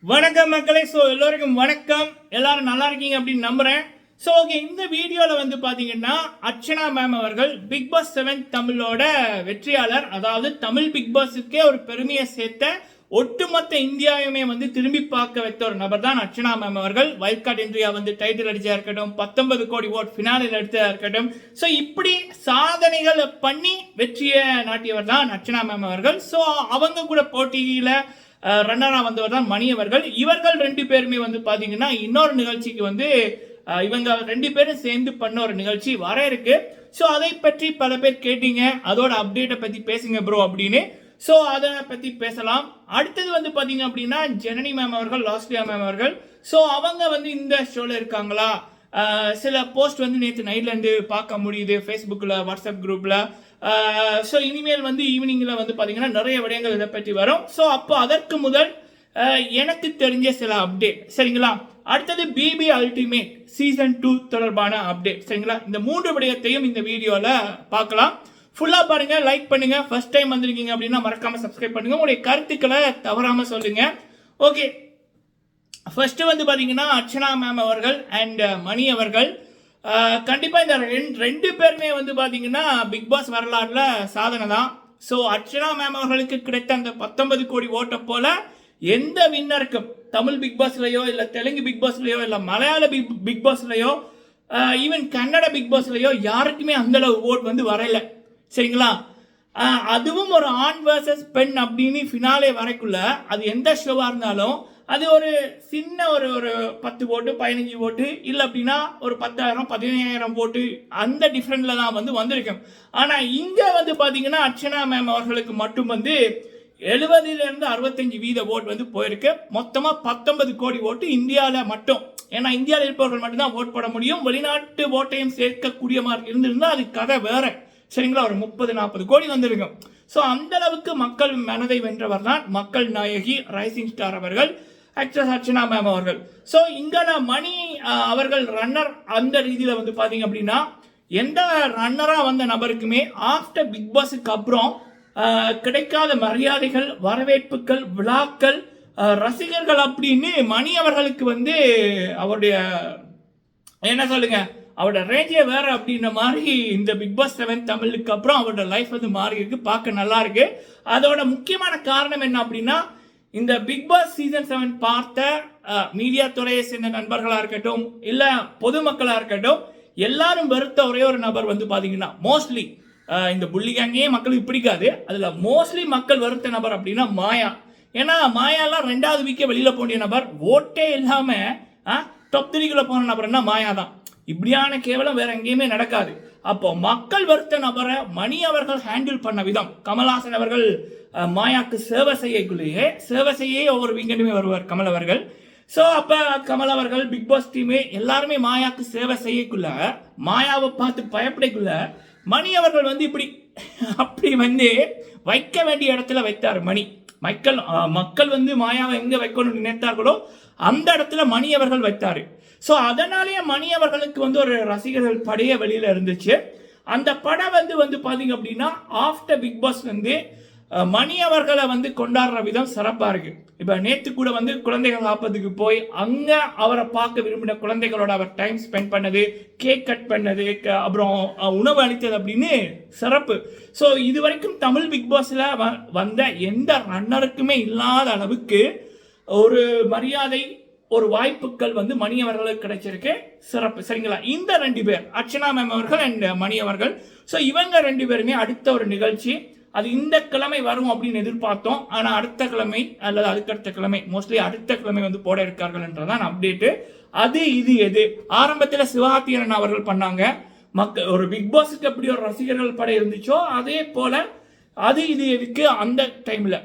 வணக்கம் மக்களே. ஸோ எல்லோருக்கும் வணக்கம். எல்லாரும் நல்லா இருக்கீங்க அப்படின்னு நம்புறேன். ஸோ ஓகே, இந்த வீடியோவில் வந்து பார்த்தீங்கன்னா அர்ச்சனா மேம் அவர்கள் பிக் பாஸ் 7 தமிழோட வெற்றியாளர், அதாவது தமிழ் பிக் பாஸுக்கே ஒரு பெருமையை சேர்த்த ஒட்டுமொத்த இந்தியாவுமே வந்து திரும்பி பார்க்க வைத்த ஒரு நபர் தான் அர்ச்சனா மேம் அவர்கள். வைல்ட் கார்டு இந்தியா வந்து டைட்டில் அடிச்சா இருக்கட்டும், 19 கோடி ஓட் ஃபினாலில் எடுத்தா இருக்கட்டும், ஸோ இப்படி சாதனைகள் பண்ணி வெற்றியை நாட்டியவர் தான் அர்ச்சனா மேம் அவர்கள். ஸோ அவங்க கூட போட்டியில் ரன்னரா வந்தவர் தான் மணி அவர்கள். இவர்கள் ரெண்டு பேருமே வந்து பாத்தீங்கன்னா இன்னொரு நிகழ்ச்சிக்கு வந்து இவங்க ரெண்டு பேரும் சேர்ந்து பண்ண ஒரு நிகழ்ச்சி வர இருக்கு. ஸோ அதை பற்றி பல பேர் கேட்டீங்க, அதோட அப்டேட்டை பத்தி பேசுங்க ப்ரோ அப்படின்னு. ஸோ அதை பத்தி பேசலாம். அடுத்தது வந்து பாத்தீங்க அப்படின்னா ஜனனி மேம் அவர்கள், லாஸ்லியா மேம் அவர்கள். ஸோ அவங்க வந்து இந்த ஷோல இருக்காங்களா? சில போஸ்ட் வந்து நேற்று நைட்லேருந்து பார்க்க முடியுது ஃபேஸ்புக்கில், வாட்ஸ்அப் குரூப்பில். ஸோ இனிமேல் வந்து ஈவினிங்கில் வந்து பார்த்தீங்கன்னா நிறைய விடயங்கள் இதை பற்றி வரும். ஸோ அப்போ அதற்கு முதல் எனக்கு தெரிஞ்ச சில அப்டேட் சரிங்களா. அடுத்தது பிபி அல்டிமேட் சீசன் 2 தொடர்பான அப்டேட் சரிங்களா. இந்த 3 விடயத்தையும் இந்த வீடியோவில் பார்க்கலாம். ஃபுல்லாக பாருங்க, லைக் பண்ணுங்க. ஃபர்ஸ்ட் டைம் வந்திருக்கீங்க அப்படின்னா மறக்காம சப்ஸ்கிரைப் பண்ணுங்க. உங்களுடைய கருத்துக்களை தவறாம சொல்லுங்க. ஓகே, ஃபர்ஸ்ட் வந்து பார்த்தீங்கன்னா அர்ச்சனா மேம் அவர்கள் அண்ட் மணி அவர்கள் கண்டிப்பாக இந்த ரெண்டு பேருமே வந்து பார்த்தீங்கன்னா பிக் பாஸ் வரலாறுல சாதனை தான். ஸோ அர்ச்சனா மேம் அவர்களுக்கு கிடைத்த அந்த 19 கோடி ஓட்டை போல எந்த வின்னருக்கும் தமிழ் பிக் பாஸ்லையோ இல்லை தெலுங்கு பிக் பாஸ்லையோ இல்லை மலையாள பிக் பாஸ்லையோ ஈவன் கன்னட பிக் பாஸ்லையோ யாருக்குமே அந்த அளவு ஓட் வந்து வரல சரிங்களா. அதுவும் ஒரு ஆண் வர்சஸ் பெண் அப்படின்னு ஃபினாலே வரைக்குள்ள அது எந்த ஷோவாக இருந்தாலும் அது ஒரு சின்ன ஒரு 10 ஓட்டு 15 ஓட்டு இல்லை அப்படின்னா ஒரு 10,000 15,000 ஓட்டு அந்த டிஃப்ரெண்ட்ல தான் வந்து வந்திருக்கும். ஆனால் இங்கே வந்து பார்த்தீங்கன்னா அர்ச்சனா மேம் அவர்களுக்கு மட்டும் வந்து 70% 65% ஓட்டு வந்து போயிருக்கு. மொத்தமாக 19 கோடி ஓட்டு இந்தியாவில் மட்டும். ஏன்னா இந்தியாவில் இருப்பவர்கள் மட்டும்தான் ஓட் போட முடியும். வெளிநாட்டு ஓட்டையும் சேர்க்கக்கூடிய மாதிரி இருந்திருந்தால் அது கதை வேற சரிங்களா. ஒரு 30-40 கோடி வந்திருக்கும். ஸோ அந்த அளவுக்கு மக்கள் மனதை வென்றவர் தான் மக்கள் நாயகி ரைசிங் ஸ்டார் அவர்கள், ஆக்ட்ரஸ் அர்ச்சனா மேம் அவர்கள். ஸோ இங்கே மணி அவர்கள் ரன்னர் அந்த ரீதியில் வந்து பார்த்தீங்க அப்படின்னா எந்த ரன்னராக வந்த நபருக்குமே ஆஃப்டர் பிக் பாஸுக்கு அப்புறம் கிடைக்காத மரியாதைகள், வரவேற்புகள், விழாக்கள், ரசிகர்கள் அப்படின்னு மணி அவர்களுக்கு வந்து அவருடைய என்ன சொல்லுங்க, அவரோட ரேஞ்சே வேற அப்படின்ற மாதிரி இந்த பிக் பாஸ் 7 தமிழுக்கு அப்புறம் அவரோட லைஃப் வந்து மாறி இருக்கு. பார்க்க நல்லா இருக்கு. அதோட முக்கியமான காரணம் என்ன அப்படின்னா இந்த பிக் பாஸ் சீசன் 7 பார்த்த மீடியா துறையை சேர்ந்த நண்பர்களாக இருக்கட்டும் இல்லை பொதுமக்களாக இருக்கட்டும், எல்லாரும் வெறுத்த ஒரே ஒரு நபர் வந்து பார்த்தீங்கன்னா மோஸ்ட்லி இந்த புள்ளி கேங்கே மக்களுக்கு பிடிக்காது. அதில் மோஸ்ட்லி மக்கள் வெறுத்த நபர் அப்படின்னா மாயா. ஏன்னா மாயாலாம் 2வது வீக்கே வெளியில் போண்டிய நபர், ஓட்டே இல்லாமல் டாப் 3 போன நபர்னா மாயா தான். இப்படியான கேவலம் வேற எங்கேயுமே நடக்காது. அப்போ மக்கள் வருத்த நபரை மணி அவர்கள் ஹேண்டில் பண்ண விதம், கமல்ஹாசன் அவர்கள் மாயாக்கு சேவை செய்ய ஒவ்வொரு வீக்கெண்டுமே வருவார் கமல் அவர்கள். ஸோ அப்போ கமல் அவர்கள், பிக் பாஸ் டீமே எல்லாருமே மாயாக்கு சேவை செய்யக்குள்ள, மாயாவை பார்த்து பயப்படக்குள்ள மணி அவர்கள் வந்து இப்படி அப்படி வந்து வைக்க வேண்டிய இடத்துல வைத்தார் மணி. மக்கள் வந்து மாயாவை எங்க வைக்கணும்னு நினைத்தார்களோ அந்த இடத்துல மணி அவர்கள் வைத்தாரு. ஸோ அதனாலேயே மணி அவர்களுக்கு வந்து ஒரு ரசிகர்கள் படைய வெளியில இருந்துச்சு. அந்த படம் வந்து பார்த்தீங்க அப்படின்னா ஆஃப்டர் பிக் பாஸ் வந்து மணி அவர்களை வந்து கொண்டாடுற விதம் சிறப்பாக இருக்கு. இப்போ நேற்று கூட வந்து குழந்தைகள் காப்பதுக்கு போய் அங்கே அவரை பார்க்க விரும்பின குழந்தைகளோட அவர் டைம் ஸ்பெண்ட் பண்ணது, கேக் கட் பண்ணது, அப்புறம் உணவு அளித்தது அப்படின்னு சிறப்பு. ஸோ இது வரைக்கும் தமிழ் பிக் பாஸில் வந்த எந்த ரன்னருக்குமே இல்லாத அளவுக்கு ஒரு மரியாதை, ஒரு வாய்ப்புகள் வந்து மணி அவர்களுக்கு கிடைச்சிருக்கு. சிறப்பு சரிங்களா. இந்த 2 பேர் அர்ச்சனா மேம் அவர்கள் அண்ட் மணி அவர்கள். ஸோ இவங்க 2 பேருமே அடுத்த ஒரு நிகழ்ச்சி அது இந்த கிழமை வரும் அப்படின்னு எதிர்பார்த்தோம். ஆனால் அடுத்த கிழமை அல்லது அதுக்கடுத்த கிழமை, மோஸ்ட்லி அடுத்த கிழமை வந்து போட இருக்கார்கள் என்றதான் அப்டேட்டு. அது இது எது ஆரம்பத்தில் சிவகார்த்திகேயன் அவர்கள் பண்ணாங்க. ஒரு பிக் பாஸுக்கு எப்படி ஒரு ரசிகர்கள் படை இருந்துச்சோ அதே போல அது இது எதுக்கு அந்த டைம்ல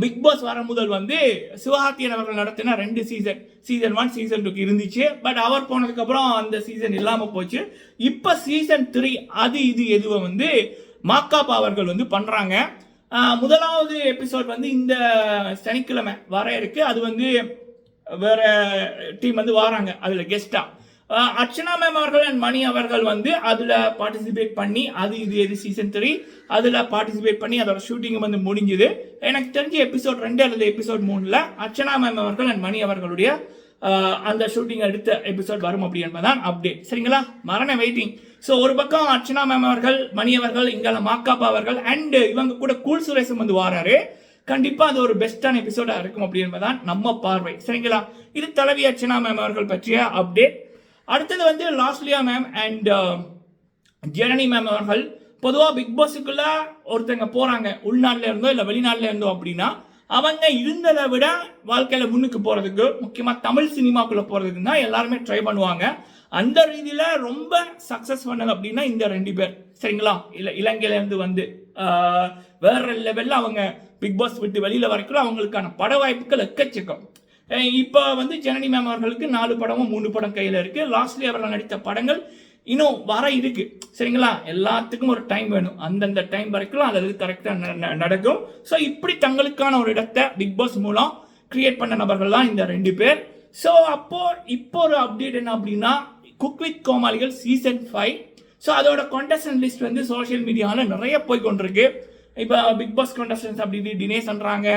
பிக் பாஸ் வர முதல் வந்து சிவகார்த்திகேயன் அவர்கள் நடத்தின 2 சீசன் 1 சீசன் 2 இருந்துச்சு. பட் அவர் போனதுக்கு அப்புறம் அந்த சீசன் இல்லாம போச்சு. இப்ப சீசன் 3 அது இது எதுவை வந்து மாக்காப்பா அவர்கள் வந்து பண்றாங்க. முதலாவது எபிசோட் வந்து இந்த சனிக்கிழமை வர இருக்கு. அது வந்து வேற டீம் வந்து வராங்க அதுல கெஸ்டா. அர்ச்சனா மேம் அவர்கள் அண்ட் மணி அவர்கள் வந்து அதில் பார்ட்டிசிபேட் பண்ணி இது சீசன் 3 அதில் பார்ட்டிசிபேட் பண்ணி அதோட ஷூட்டிங் வந்து முடிஞ்சுது. எனக்கு தெரிஞ்ச எபிசோட் 2 அல்லது எபிசோட் 3 அர்ச்சனா மேம் அவர்கள் அண்ட் மணி அவர்களுடைய அந்த ஷூட்டிங் எடுத்த எபிசோட் வரும் அப்படி என்பதான் அப்டேட். சரிங்களா, மரண வெயிட்டிங். ஸோ ஒரு பக்கம் அர்ச்சனா மேம் அவர்கள், மணி அவர்கள், இங்கால மாக்காப்பா அவர்கள் அண்ட் இவங்க கூட கூல் சுரேஷம் வந்து வாராரு. கண்டிப்பாக அது ஒரு பெஸ்டான எபிசோடாக இருக்கும் அப்படி என்பதான் நம்ம பார்வை. சரிங்களா, இது தலைவி அர்ச்சனா மேம் அவர்கள் பற்றிய அப்டேட். அடுத்தது வந்து Losliya ma'am and Janani ma'am அவர்கள் பொதுவாக பிக் பாஸுக்குள்ள ஒருத்தங்க போகிறாங்க உள்நாட்டில் இருந்தோ இல்லை வெளிநாட்டில் இருந்தோ அப்படின்னா அவங்க இருந்ததை விட வாழ்க்கையில் முன்னுக்கு போகிறதுக்கு, முக்கியமாக தமிழ் சினிமாக்குள்ளே போகிறதுக்கு தான் எல்லாருமே ட்ரை பண்ணுவாங்க. அந்த ரீதியில் ரொம்ப சக்ஸஸ் பண்ணது அப்படின்னா இந்த 2 பேர். சரிங்களா, இலங்கையிலேருந்து வந்து வேற லெவலில் அவங்க பிக் பாஸ் விட்டு வெளியில் வரைக்கும் அவங்களுக்கான பட வாய்ப்புகள் எக்கச்சக்கம். இப்போ வந்து ஜனனி மேம் அவர்களுக்கு 4 படமும் 3 படம் கையில் இருக்குது. லாஸ்ட்லி அவர்கள் நடித்த படங்கள் இன்னும் வர இருக்கு. சரிங்களா, எல்லாத்துக்கும் ஒரு டைம் வேணும். அந்தந்த டைம் வரைக்கும் அது கரெக்டாக நடக்கும். ஸோ இப்படி தங்களுக்கான ஒரு இடத்தை பிக் பாஸ் மூலம் கிரியேட் பண்ண நபர்கள் தான் இந்த 2 பேர். ஸோ இப்போ ஒரு அப்டேட் என்ன அப்படின்னா, குக் வித் கோமாளிகள் சீசன் 5. ஸோ அதோட கான்டெஸ்டன்ட் லிஸ்ட் வந்து சோஷியல் மீடியாவில் நிறைய போய் கொண்டிருக்கு. இப்போ பிக் பாஸ் கான்டெஸ்டன்ஸ் அப்படி தினேஷ் பண்ணுறாங்க,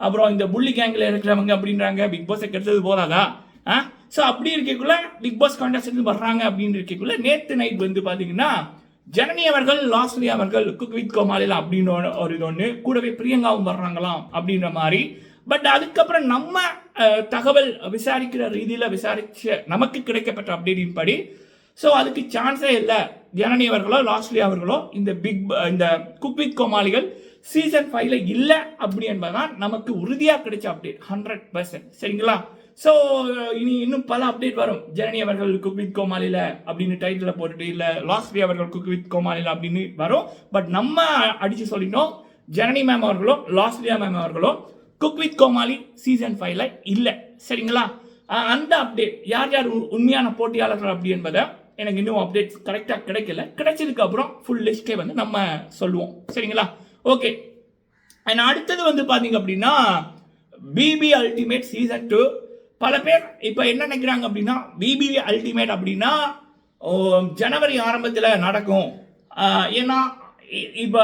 அப்புறம் இந்த புள்ளி கேங்கில் இருக்கிறவங்க அப்படின்றாங்க. பிக் பாஸை கெடுத்தது போதாதா? ஸோ அப்படி இருக்கக்குள்ள பிக் பாஸ் கான்டெஸ்டன்ஸ் வர்றாங்க அப்படின்னு இருக்கக்குள்ள நேற்று நைட் வந்து பார்த்தீங்கன்னா ஜனனி அவர்கள், லாஸ்லி அவர்கள் குக் வித் கோமாளியில் அப்படின்னு ஒரு இது ஒன்று, கூடவே பிரியங்காவும் வர்றாங்களாம் அப்படின்ற மாதிரி. பட் அதுக்கப்புறம் நம்ம தகவல் விசாரிக்கிற ரீதியில் விசாரிச்ச நமக்கு கிடைக்கப்பட்ட அப்டேட்டின் படி ஸோ அதுக்கு சான்ஸே இல்லை. ஜனனி அவர்களோ லாஸ்லி அவர்களோ இந்த குக் வித் கோமாளிகள் சீசன் 5ல இல்லை அப்படி என்பதுதான் நமக்கு உறுதியாக கிடைச்ச அப்டேட் 100%. சரிங்களா, ஸோ இன்னும் பல அப்டேட் வரும். ஜனனி அவர்கள் குக் வித் கோமாளியில் அப்படின்னு டைட்டில் போட்டுட்டு, இல்லை லாஸ்லி அவர்கள் குக் வித் கோமாளியில் அப்படின்னு வரும். பட் நம்ம அடித்து சொல்லிட்டோம், ஜனனி மேம் அவர்களோ லாஸ்லியா மேம் அவர்களோ குக் வித் கோமாளி சீசன் 5ல இல்லை. சரிங்களா, அந்த அப்டேட் யார் யார் உண்மையான போட்டியாளர்கள் அப்படி என்பதை எனக்கு இன்னும் அப்டேட் கரெக்டாக கிடைக்கல. கிடைச்சதுக்கு அப்புறம் ஃபுல் லிஸ்ட்டே வந்து நம்ம சொல்லுவோம். சரிங்களா, ஓகே. அண்ட் அடுத்தது வந்து பார்த்தீங்க அப்படின்னா பிபி அல்டிமேட் சீசன் 2. பல பேர் இப்போ என்ன நினைக்கிறாங்க அப்படின்னா, பிபி அல்டிமேட் அப்படின்னா ஜனவரி ஆரம்பத்தில் நடக்கும். ஏன்னா இப்போ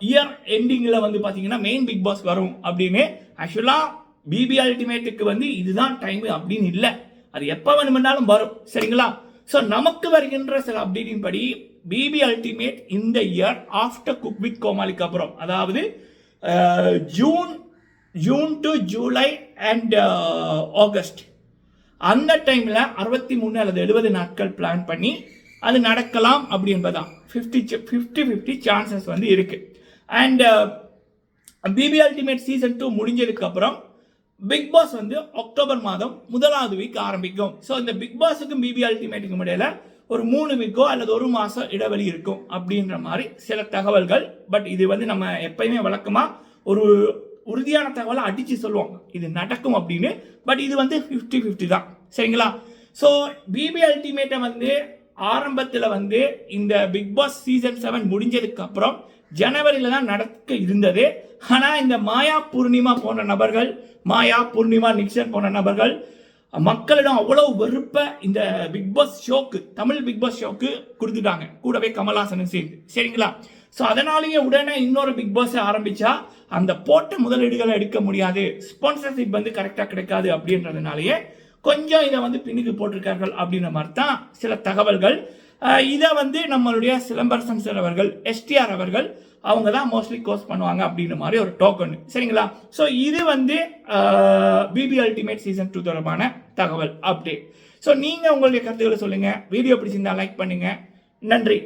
இயர் எண்டிங்கில் வந்து பார்த்தீங்கன்னா மெயின் பிக் பாஸ் வரும் அப்படின்னு. ஆக்சுவலாக பிபி அல்டிமேட்டுக்கு வந்து இதுதான் டைம் அப்படின்னு இல்லை, அது எப்போ வேணுமென்னாலும் வரும். சரிங்களா, ஸோ நமக்கு வருகின்ற சில அப்டேட்டின் படி பிபி அல்டிமேட் இந்த இயர் ஆஃப்டர் குக் வித் கோமாளிக்கு அப்புறம், அதாவது June to July and August அந்த டைமில் 63 அல்லது 70 நாட்கள் பிளான் பண்ணி அது நடக்கலாம் அப்படி என்பதான் 50-50 சான்சஸ் வந்து இருக்கு. அண்ட் பிபி அல்டிமேட் சீசன் 2 முடிஞ்சதுக்கு அப்புறம் பிக் பாஸ் வந்து அக்டோபர் மாதம் 1வது வீக் ஆரம்பிக்கும். ஸோ இந்த பிக் பாஸுக்கும் பிபி அல்டிமேட்டுக்கும் இடையில ஒரு 3 வீக்கோ அல்லது 1 மாதம் இடைவெளி இருக்கும் அப்படின்ற மாதிரி சில தகவல்கள். பட் இது வந்து நம்ம எப்பயுமே வழக்கமாக ஒரு உறுதியான தகவலை அடித்து சொல்லுவோம் இது நடக்கும் அப்படின்னு. பட் இது வந்து 50-50 தான். சரிங்களா, ஸோ பிபி அல்டிமேட்டை வந்து ஆரம்பத்தில் வந்து இந்த பிக் பாஸ் சீசன் 7 முடிஞ்சதுக்கு அப்புறம் ஜனவரியில் தான் நடக்க இருந்தது. ஆனால் இந்த மாயா பூர்ணிமா போன்ற நபர்கள், மாயா பூர்ணிமா நிக்சன் போன்ற நபர்கள் மக்களிடம் அவ்வளவு வெறுப்ப இந்த பிக் பாஸ் ஷோக்கு, தமிழ் பிக் பாஸ் ஷோக்கு கொடுத்துட்டாங்க, கூடவே கமல்ஹாசனும் சேர்ந்து. சரிங்களா, ஸோ அதனாலேயே உடனே இன்னொரு பிக் பாஸை ஆரம்பிச்சா அந்த போட்ட முதலீடுகளை எடுக்க முடியாது, ஸ்பான்சர்ஷிப் வந்து கரெக்டாக கிடைக்காது அப்படின்றதுனாலேயே கொஞ்சம் இதை வந்து பின்னுக்கு போட்டிருக்கார்கள் அப்படின்ற மாதிரி தான் சில தகவல்கள். இதை வந்து நம்மளுடைய சிலம்பரசன் சார் அவர்கள், எஸ்டிஆர் அவர்கள் அவங்க தான் மோஸ்ட்லி கோர்ஸ் பண்ணுவாங்க அப்படின்ற மாதிரி ஒரு டோக்கன். சரிங்களா, ஸோ இது வந்து பிபி அல்டிமேட் சீசன் 2 தொடர்பான தகவல் அப்டேட். ஸோ நீங்கள் உங்களுடைய கருத்துக்களை சொல்லுங்கள். வீடியோ பிடிச்சிருந்தா லைக் பண்ணுங்கள். நன்றி.